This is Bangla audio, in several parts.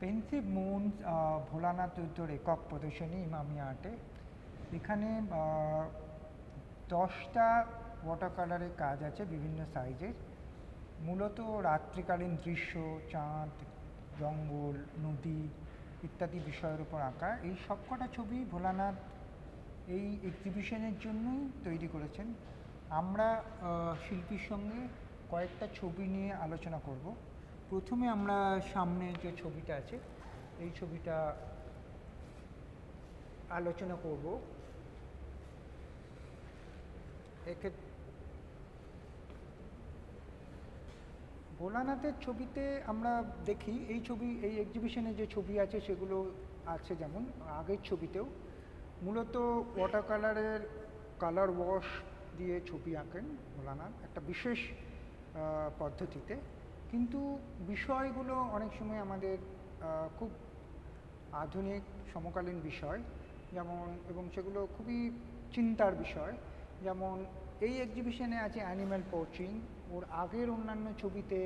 পেন্সিভ মুনস ভোলানাথ উত্তর একক প্রদর্শনী ইমামি আর্টে। এখানে 10টা ওয়াটার কালারের কাজ আছে বিভিন্ন সাইজের। মূলত রাত্রিকালীন দৃশ্য, চাঁদ, জঙ্গল, নদী ইত্যাদি বিষয়ের উপর আঁকা। এই সবকটা ছবি ভোলানাথ এই এক্সিবিশনের জন্যই তৈরি করেছেন। আমরা শিল্পীর সঙ্গে কয়েকটা ছবি নিয়ে আলোচনা করব। প্রথমে আমরা সামনে যে ছবিটা আছে এই ছবিটা আলোচনা করব। ভোলানাথের ছবিতে আমরা দেখি এই এক্সিবিশনে যে ছবি আছে সেগুলো আছে যেমন আগের ছবিতেও মূলত ওয়াটার কালারের কালার ওয়াশ দিয়ে ছবি আঁকেন ভোলানাথ একটা বিশেষ পদ্ধতিতে, কিন্তু বিষয়গুলো অনেক সময় আমাদের খুব আধুনিক সমকালীন বিষয় যেমন, এবং সেগুলো খুবই চিন্তার বিষয়। যেমন এই এক্সিবিশনে আছে অ্যানিম্যাল পোচিং, ওর আগের অন্যান্য ছবিতে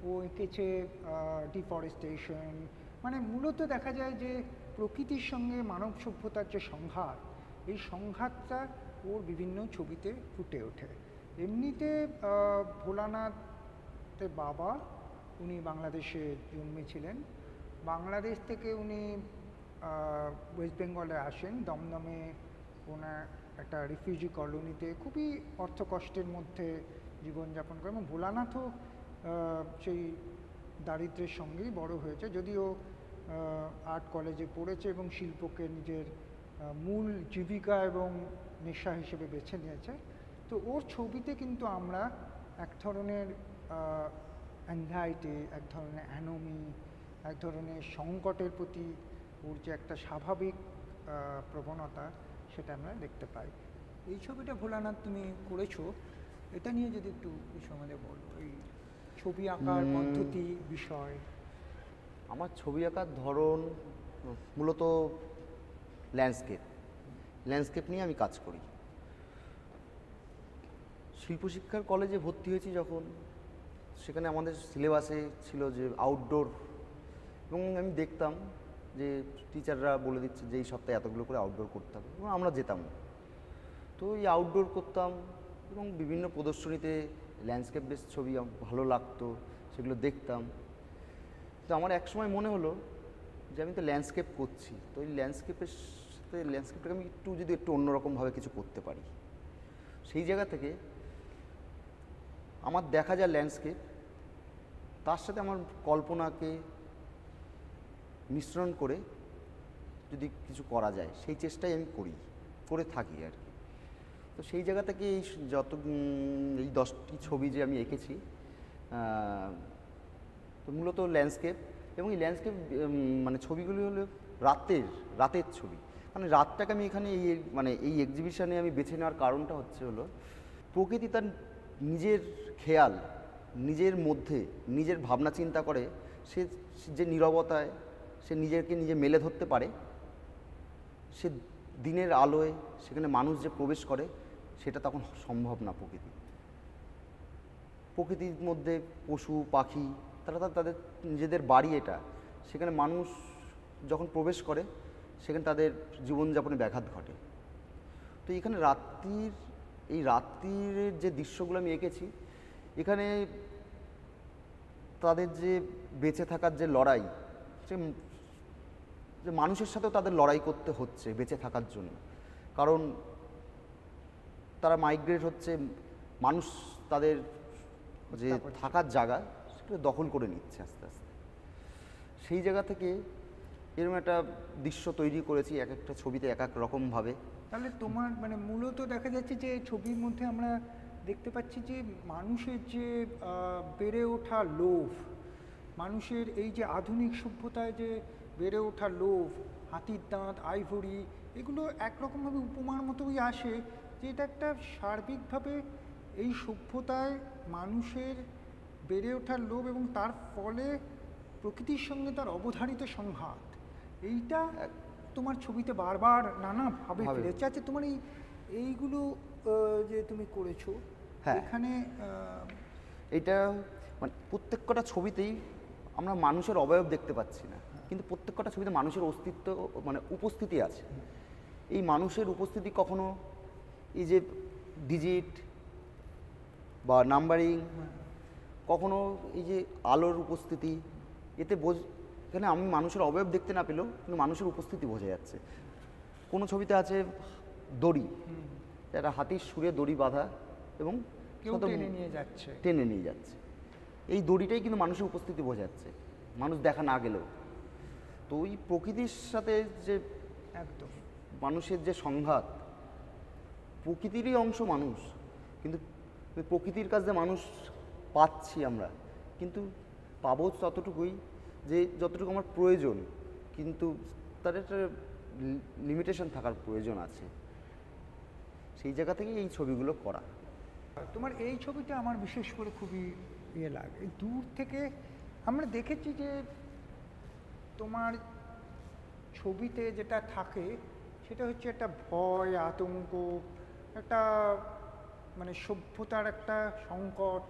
ও এঁকেছে ডিফরেস্টেশন। মানে মূলত দেখা যায় যে প্রকৃতির সঙ্গে মানব সভ্যতার যে সংঘাত, এই সংঘাতটা ওর বিভিন্ন ছবিতে ফুটে ওঠে। এমনিতে ভোলানাথের বাবা উনি বাংলাদেশে জন্মেছিলেন। বাংলাদেশ থেকে উনি ওয়েস্ট বেঙ্গলে আসেন, দমদমে ওনার একটা রিফিউজি কলোনিতে খুবই অর্থকষ্টের মধ্যে জীবনযাপন করে, এবং ভোলানাথও সেই দারিদ্র্যের সঙ্গেই বড় হয়েছে, যদিও আর্ট কলেজে পড়েছে এবং শিল্পকে নিজের মূল জীবিকা এবং নেশা হিসেবে বেছে নিয়েছে। তো ওর ছবিতে কিন্তু আমরা এক ধরনের অ্যাংজাইটি, এক ধরনের অ্যানোমি, এক ধরনের সংকটের প্রতি ওর যে একটা স্বাভাবিক প্রবণতা সেটা আমরা দেখতে পাই। এই ছবিটা ভোলানাথ তুমি করেছো, এটা নিয়ে যদি একটু কিছু আমাদের বলো, এই ছবি আঁকার পদ্ধতি বিষয়। আমার ছবি আঁকার ধরন মূলত ল্যান্ডস্কেপ নিয়ে আমি কাজ করি। শিল্পশিক্ষার কলেজে ভর্তি হয়েছি যখন, সেখানে আমাদের সিলেবাসে ছিল যে আউটডোর, এবং আমি দেখতাম যে টিচাররা বলে দিচ্ছে যে এই সপ্তাহে এতগুলো করে আউটডোর করতে হবে, এবং আমরা যেতাম। তো এই আউটডোর করতাম এবং বিভিন্ন প্রদর্শনীতে ল্যান্ডস্কেপ বেস ছবি ভালো লাগতো, সেগুলো দেখতাম। তো আমার এক সময় মনে হলো যে আমি তো ল্যান্ডস্কেপ করছি, তো এই ল্যান্ডস্কেপটাকে আমি একটু অন্যরকমভাবে কিছু করতে পারি। সেই জায়গা থেকে আমার দেখা যায় ল্যান্ডস্কেপ, তার সাথে আমার কল্পনাকে মিশ্রণ করে যদি কিছু করা যায় সেই চেষ্টাই আমি করে থাকি আর কি। তো সেই জায়গা থেকে এই 10টি ছবি যে আমি এঁকেছি, তো মূলত ল্যান্ডস্কেপ, এবং এই ল্যান্ডস্কেপ মানে ছবিগুলি হলো রাতের ছবি। মানে রাতটাকে আমি এখানে এই এক্সিবিশনে আমি বেছে নেওয়ার কারণটা হলো প্রকৃতি তার নিজের খেয়াল, নিজের মধ্যে নিজের ভাবনা চিন্তা করে, সে যে নীরবতায় সে নিজেকে নিজে মেলে ধরতে পারে, সে দিনের আলোয় সেখানে মানুষ যে প্রবেশ করে সেটা তখন সম্ভব না। প্রকৃতির মধ্যে পশু পাখি তারা তাদের নিজেদের বাড়ি, এটা সেখানে মানুষ যখন প্রবেশ করে সেখানে তাদের জীবনযাপনে ব্যাঘাত ঘটে। তো এখানে রাত্রির যে দৃশ্যগুলো আমি এঁকেছি, এখানে তাদের যে বেঁচে থাকার যে লড়াই, যে মানুষের সাথেও তাদের লড়াই করতে হচ্ছে বেঁচে থাকার জন্য, কারণ তারা মাইগ্রেট হচ্ছে, মানুষ তাদের যে থাকার জায়গা সেটা দখল করে নিচ্ছে আস্তে আস্তে। সেই জায়গা থেকে এরকম একটা দৃশ্য তৈরি করেছি, এক একটা ছবিতে এক এক রকমভাবে। তাহলে তোমার মানে মূলত দেখা যাচ্ছে যে ছবির মধ্যে আমরা দেখতে পাচ্ছি যে মানুষের যে বেড়ে ওঠা লোভ, মানুষের এই যে আধুনিক সভ্যতায় যে বেড়ে ওঠা লোভ, হাতির দাঁত, আইভরি, এগুলো একরকমভাবে উপমার মতোই আসে যে এটা একটা সার্বিকভাবে এই সভ্যতায় মানুষের বেড়ে ওঠার লোভ এবং তার ফলে প্রকৃতির সঙ্গে তার অবধারিত সংঘাত, এইটা তোমার ছবিতে বারবার নানাভাবে ফিরেছে। আচ্ছা, তোমার এইগুলো যে তুমি করেছো, এখানে এইটা মানে প্রত্যেক কটা ছবিতেই আমরা মানুষের অবয়ব দেখতে পাচ্ছি না, কিন্তু প্রত্যেকটা ছবিতে মানুষের অস্তিত্ব মানে উপস্থিতি আছে। এই মানুষের উপস্থিতি কখনো এই যে ডিজিট বা নাম্বারিং, কখনো এই যে আলোর উপস্থিতি, এতে এখানে আমি মানুষের অবয়ব দেখতে না পেলেও কিন্তু মানুষের উপস্থিতি বোঝা যাচ্ছে। কোনো ছবিতে আছে দড়ি, একটা হাতির সুরে দড়ি বাঁধা এবং কেউ টেনে নিয়ে যাচ্ছে। টেনে নিয়ে যাচ্ছে, এই দড়িটাই কিন্তু মানুষের উপস্থিতি বোঝা যাচ্ছে, মানুষ দেখা না গেলেও। তো ওই প্রকৃতির সাথে যে একদম মানুষের যে সংঘাত, প্রকৃতিরই অংশ মানুষ, কিন্তু ওই প্রকৃতির কাছ দিয়ে মানুষ পাচ্ছি আমরা, কিন্তু পাবো ততটুকুই যে যতটুকু আমার প্রয়োজন, কিন্তু তার একটা লিমিটেশন থাকার প্রয়োজন আছে। সেই জায়গা থেকে এই ছবিগুলো করা। তোমার এই ছবিটা আমার বিশেষ করে খুবই লাগে, দূর থেকে আমরা দেখেছি যে তোমার ছবিতে যেটা থাকে সেটা হচ্ছে একটা ভয়, আতঙ্ক, একটা মানে সভ্যতার একটা সংকট,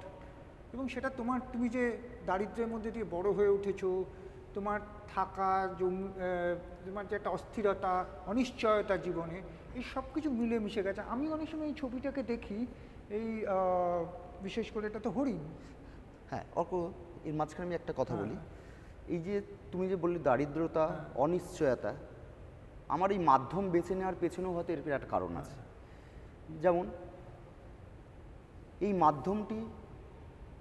এবং সেটা তুমি যে দারিদ্র্যের মধ্যে দিয়ে বড় হয়ে উঠেছো, তোমার থাকা তোমার যে একটা অস্থিরতা, অনিশ্চয়তা জীবনে, এই সব কিছু মিলেমিশে গেছে। আমি অনেক সময় এই ছবিটাকে দেখি, এই বিশেষ করে এটা তো হরিণ। হ্যাঁ, এর মাঝখানে আমি একটা কথা বলি। এই যে তুমি যে বললে দারিদ্রতা, অনিশ্চয়তা, আমার এই মাধ্যম বেছে নেওয়ার পেছনেও হয়তো এর একটা কারণ আছে। যেমন এই মাধ্যমটি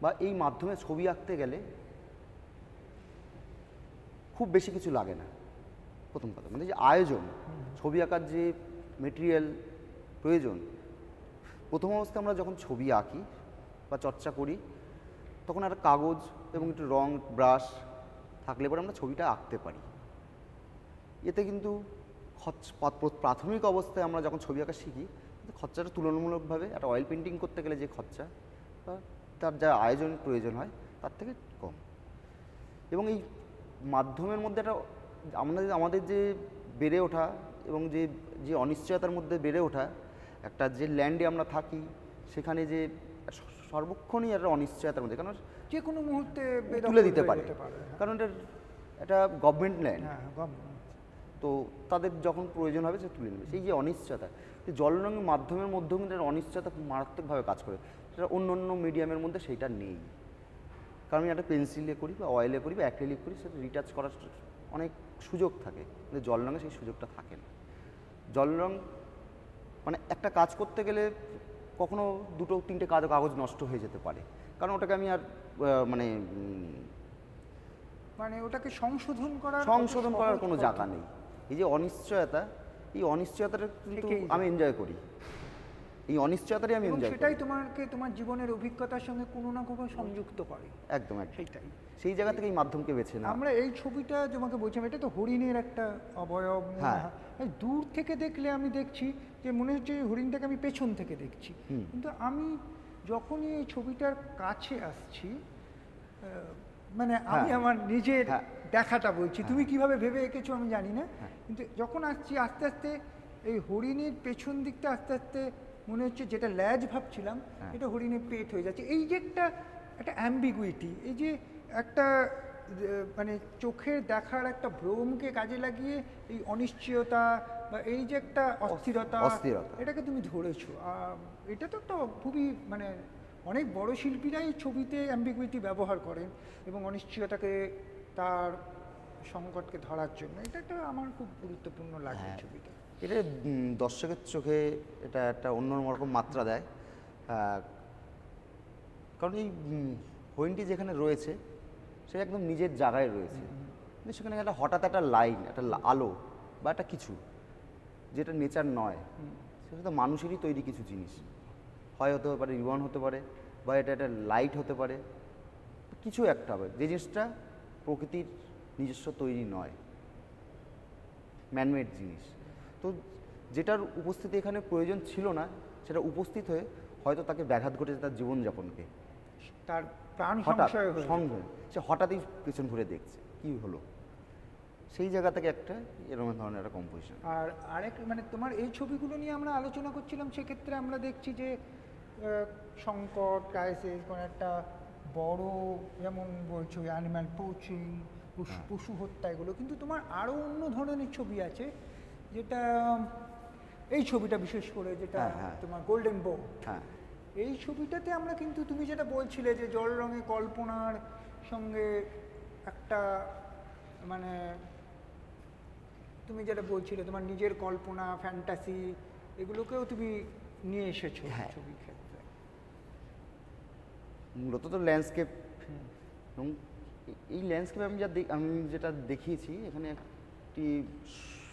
বা এই মাধ্যমে ছবি আঁকতে গেলে খুব বেশি কিছু লাগে না। প্রথম কথা মানে যে আয়োজন, ছবি আঁকার যে মেটেরিয়াল প্রয়োজন, প্রথম অবস্থায় আমরা যখন ছবি আঁকি বা চর্চা করি তখন একটা কাগজ এবং একটু রং, ব্রাশ থাকলে পরে আমরা ছবিটা আঁকতে পারি। এতে কিন্তু প্রাথমিক অবস্থায় আমরা যখন ছবি আঁকা শিখি, খরচাটা তুলনামূলকভাবে একটা অয়েল পেন্টিং করতে গেলে যে খরচা বা তার যা আয়োজন প্রয়োজন হয় তার থেকে কম। এবং এই মাধ্যমের মধ্যে একটা আমাদের যে বেড়ে ওঠা এবং যে অনিশ্চয়তার মধ্যে বেড়ে ওঠা, একটা যে ল্যান্ডে আমরা থাকি সেখানে যে সর্বক্ষণই একটা অনিশ্চয়তার মধ্যে, কারণ যে কোনো মুহূর্তে তুলে দিতে পারে, কারণ এটা গভর্নমেন্ট ল্যান্ড, তো তাদের যখন প্রয়োজন হবে সে তুলে নেবে। সেই যে অনিশ্চয়তা, জল রঙের মাধ্যমের মধ্যেও কিন্তু অনিশ্চয়তা মারাত্মকভাবে কাজ করে, সেটা অন্য অন্য মিডিয়ামের মধ্যে সেইটা নেই। কারণ আমি একটা পেন্সিলে করি বা অয়েলে করি বা অ্যাক্রিলিক করি, সেটা রিটাচ করার অনেক সুযোগ থাকে, কিন্তু জল রঙে সেই সুযোগটা থাকে না। জল রং মানে একটা কাজ করতে গেলে কখনো 2-3টে কাগজ নষ্ট হয়ে যেতে পারে, কারণ ওটাকে আমি আর মানে ওটাকে সংশোধন করার কোনো জায়গা নেই। এই যে অনিশ্চয়তা, এই অনিশ্চয়তাটা কিন্তু আমি এনজয় করি, এই অনিশ্চয়তারই আমি এনজয় করি। সেটাই তোমার জীবনের অভিজ্ঞতার সঙ্গে কোনো না কোনো সংযুক্ত করে। একদম সেইটাই, সেই জায়গা থেকে এই মাধ্যমকে বেছে না। আমরা এই ছবিটা তোমাকে বলছিলাম, এটা তো হরিণের একটা অবয়ব। হ্যাঁ, দূর থেকে দেখলে আমি দেখছি যে মনে হচ্ছে হরিণটাকে আমি পেছন থেকে দেখছি, কিন্তু আমি যখনই এই ছবিটার কাছে আসছি, মানে আমি আমার নিজের দেখাটা বলছি, তুমি কিভাবে ভেবে এঁকেছো আমি জানি না, কিন্তু যখন আসছি আস্তে আস্তে এই হরিণের পেছন দিকটা আস্তে আস্তে মনে হচ্ছে যেটা ল্যাজ ভাবছিলাম এটা হরিণের পেট হয়ে যাচ্ছে। এই যে একটা অ্যাম্বিগুইটি, এই যে একটা মানে চোখের দেখার একটা ভ্রমকে কাজে লাগিয়ে এই অনিশ্চয়তা বা এই যে একটা অস্থিরতা, এটাকে তুমি ধরেছো। এটা তো একটা খুবই মানে অনেক বড় শিল্পীরাই ছবিতে অ্যাম্বিগুইটি ব্যবহার করেন এবং অনিশ্চয়তাকে, তার সংকটকে ধরার জন্য। এটা একটা আমার খুব গুরুত্বপূর্ণ লাগে ছবিটা। এটা দর্শকের চোখে এটা একটা অন্যরকম মাত্রা দেয়, কারণ এই হরিণটি যেখানে রয়েছে সে একদম নিজের জায়গায় রয়েছে, কিন্তু সেখানে একটা হঠাৎ একটা লাইন, একটা আলো বা একটা কিছু যেটা নেচার নয়, সেটা তো মানুষেরই তৈরি কিছু জিনিস, হয় হতে পারে রিবন হতে পারে বা এটা একটা লাইট হতে পারে, কিছু একটা হবে যে জিনিসটা প্রকৃতির নিজস্ব তৈরি নয়, ম্যানমেড জিনিস। তো যেটার উপস্থিতি এখানে প্রয়োজন ছিল না, সেটা উপস্থিত হয়ে হয়তো তাকে ব্যাঘাত ঘটেছে তার জীবনযাপনকে, তার প্রাণ সংশয়, সে হঠাৎই পেছন ঘুরে দেখছে কি হলো, সেই জায়গা থেকে একটা এরকম ধরনের একটা কম্পোজিশন। আর আরেক মানে তোমার এই ছবিগুলো নিয়ে আমরা আলোচনা করছিলাম, সেক্ষেত্রে আমরা দেখছি যে সংকট, ক্রাইসিস, কোনো একটা বড়, যেমন বলছো অ্যানিম্যাল পোচিং পশু হত্যা এগুলো, কিন্তু তোমার আরও অন্য ধরনের ছবি আছে যেটা এই ছবিটা বিশেষ করে যেটা তোমার গোল্ডেন বো। হ্যাঁ, এই ছবিটাতে আমরা কিন্তু তুমি যেটা বলছিলে যে জল রঙে কল্পনার সঙ্গে একটা মানে তুমি যেটা বলছিলে তোমার নিজের কল্পনা ফ্যান্টাসি এগুলোকেও তুমি নিয়ে এসেছো ছবির ক্ষেত্রে। মূলত তো ল্যান্ডস্কেপ, এবং এই ল্যান্ডস্কেপ আমি যেটা দেখিয়েছি এখানে একটি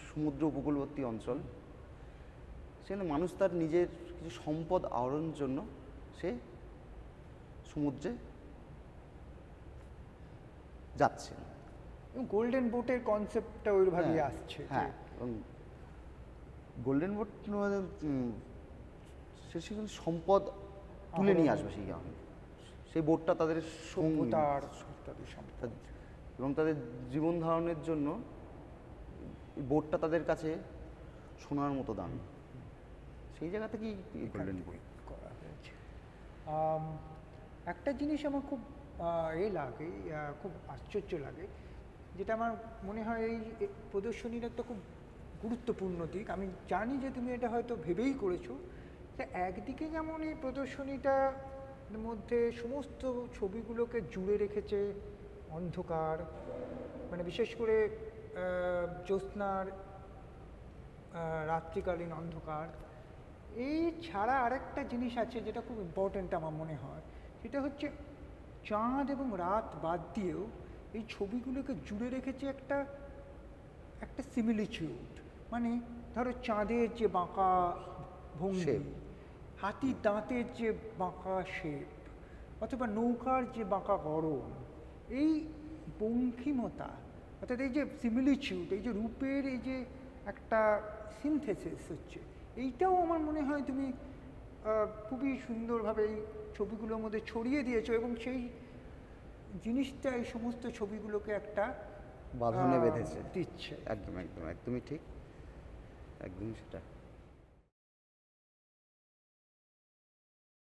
সমুদ্র উপকূলবর্তী অঞ্চল, সেখানে মানুষ তার নিজের কিছু সম্পদ আহরণের জন্য সে সমুদ্রে যাচ্ছে। এবং গোল্ডেন বোটের কনসেপ্টটা ওইভাবেই আসছে। হ্যাঁ, এবং গোল্ডেন বোট সে সেখানে সম্পদ তুলে নিয়ে আসবে সেই বোটটা তাদের সভ্যতার এবং তাদের জীবন ধারণের জন্য বোটটা তাদের কাছে সোনার মতো দাম। সেই জায়গা থেকেই গোল্ডেন বোট করা হয়েছে। একটা জিনিস আমার খুব লাগে, খুব আশ্চর্য লাগে, যেটা আমার মনে হয় এই প্রদর্শনীর একটা খুব গুরুত্বপূর্ণ দিক। আমি জানি যে তুমি এটা হয়তো ভেবেই করেছো, যে একদিকে যেমন এই প্রদর্শনীটার মধ্যে সমস্ত ছবিগুলোকে জুড়ে রেখেছে অন্ধকার, মানে বিশেষ করে জ্যোৎস্নার রাত্রিকালীন অন্ধকার। এই ছাড়া আরেকটা জিনিস আছে যেটা খুব ইম্পর্ট্যান্ট আমার মনে হয়, সেটা হচ্ছে চাঁদ এবং রাত বাদ দিয়েও এই ছবিগুলোকে জুড়ে রেখেছে একটা সিমিলিচিউড। মানে ধরো চাঁদের যে বাঁকা ভঙ্গি, হাতির দাঁতের যে বাঁকা শেপ, অথবা নৌকার যে বাঁকা গড়ন, এই বঙ্কিমতা, অর্থাৎ এই যে সিমিলিচিউড, এই যে রূপের এই যে একটা সিনথেসিস হচ্ছে, এইটাও আমার মনে হয় তুমি খুবই সুন্দরভাবে এই ছবিগুলোর মধ্যে ছড়িয়ে দিয়েছো, এবং সেই জিনিসটা এই সমস্ত ছবিগুলোকে একটা বাঁধনে বেঁধেছে দিচ্ছে। একদমই ঠিক, একদমই সেটা।